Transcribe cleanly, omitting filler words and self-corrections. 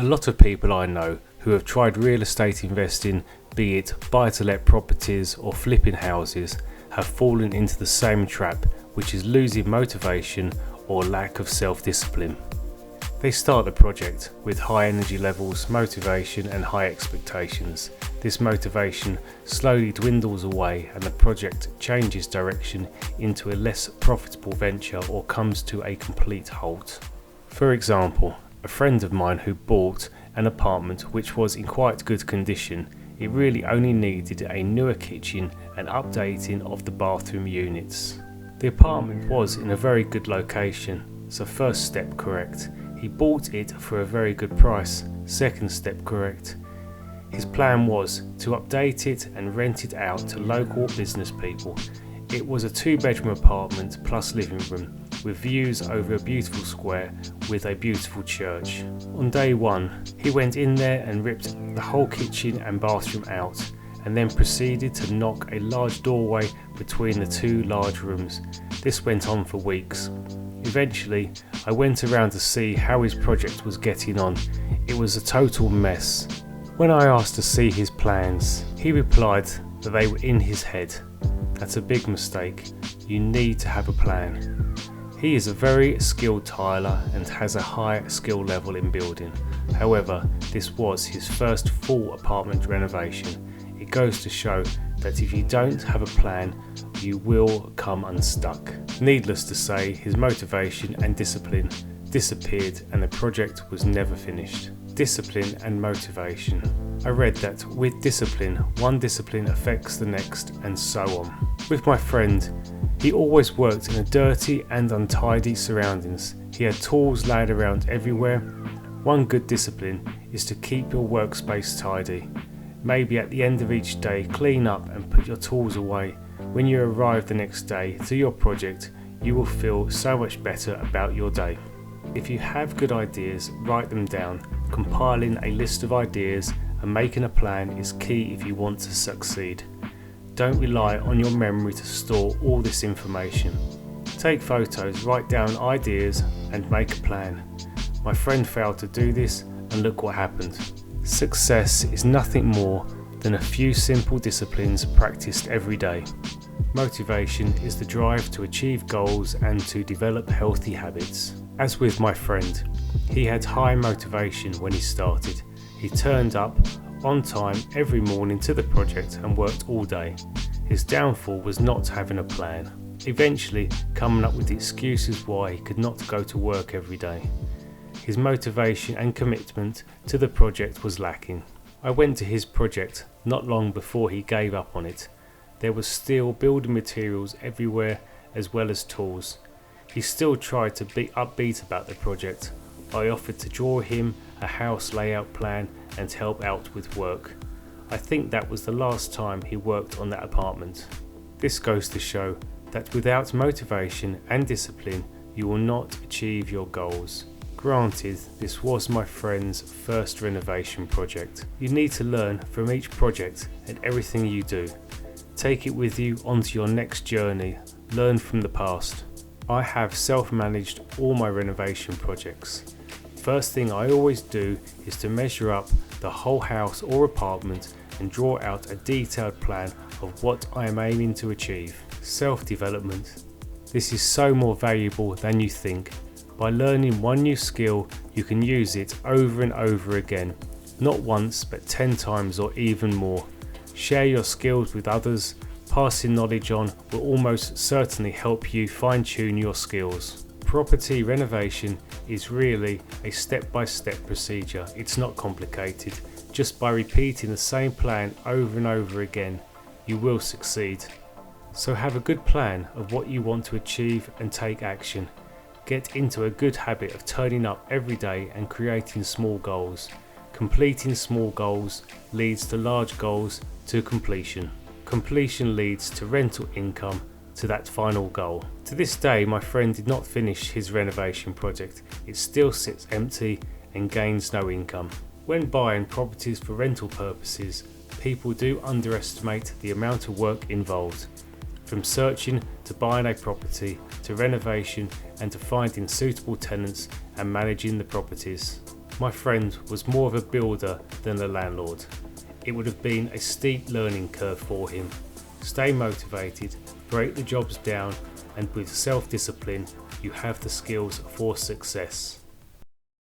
A lot of people I know who have tried real estate investing, be it buy-to-let properties or flipping houses, have fallen into the same trap, which is losing motivation or lack of self-discipline. They start the project with high energy levels, motivation and high expectations. This motivation slowly dwindles away and the project changes direction into a less profitable venture or comes to a complete halt. For example, a friend of mine who bought an apartment which was in quite good condition. It really only needed a newer kitchen and updating of the bathroom units. The apartment was in a very good location, so first step correct. He bought it for a very good price. Second step correct. His plan was to update it and rent it out to local business people. It was a 2-bedroom apartment plus living room with views over a beautiful square with a beautiful church. On day one, he went in there and ripped the whole kitchen and bathroom out and then proceeded to knock a large doorway between the 2 large rooms. This went on for weeks. Eventually, I went around to see how his project was getting on. It was a total mess. When I asked to see his plans, he replied that they were in his head. That's a big mistake. You need to have a plan. He is a very skilled tiler and has a high skill level in building. However, this was his first full apartment renovation. It goes to show that if you don't have a plan, you will come unstuck. Needless to say, his motivation and discipline disappeared and the project was never finished. Discipline and motivation. I read that with discipline, one discipline affects the next and so on. With my friend, he always worked in a dirty and untidy surroundings. He had tools laid around everywhere. One good discipline is to keep your workspace tidy. Maybe at the end of each day, clean up and put your tools away. When you arrive the next day to your project, you will feel so much better about your day. If you have good ideas, write them down. Compiling a list of ideas and making a plan is key if you want to succeed. Don't rely on your memory to store all this information. Take photos, write down ideas and make a plan. My friend failed to do this and look what happened. Success is nothing more than a few simple disciplines practiced every day. Motivation is the drive to achieve goals and to develop healthy habits. As with my friend, he had high motivation when he started. He turned up on time every morning to the project and worked all day. His downfall was not having a plan, eventually coming up with excuses why he could not go to work every day. His motivation and commitment to the project was lacking. I went to his project not long before he gave up on it. There was still building materials everywhere as well as tools. He still tried to be upbeat about the project. I offered to draw him a house layout plan and help out with work. I think that was the last time he worked on that apartment. This goes to show that without motivation and discipline, you will not achieve your goals. Granted, this was my friend's first renovation project. You need to learn from each project and everything you do. Take it with you onto your next journey. Learn from the past. I have self-managed all my renovation projects. First thing I always do is to measure up the whole house or apartment and draw out a detailed plan of what I am aiming to achieve. Self-development. This is so more valuable than you think. By learning one new skill, you can use it over and over again. Not once, but 10 times or even more. Share your skills with others. Passing knowledge on will almost certainly help you fine-tune your skills. Property renovation is really a step-by-step procedure. It's not complicated. Just by repeating the same plan over and over again, you will succeed. So have a good plan of what you want to achieve and take action. Get into a good habit of turning up every day and creating small goals. Completing small goals leads to large goals to completion. Completion leads to rental income to that final goal. To this day, my friend did not finish his renovation project. It still sits empty and gains no income. When buying properties for rental purposes, people do underestimate the amount of work involved. From searching to buying a property, to renovation and to finding suitable tenants and managing the properties. My friend was more of a builder than a landlord. It would have been a steep learning curve for him. Stay motivated, break the jobs down, and with self-discipline, you have the skills for success.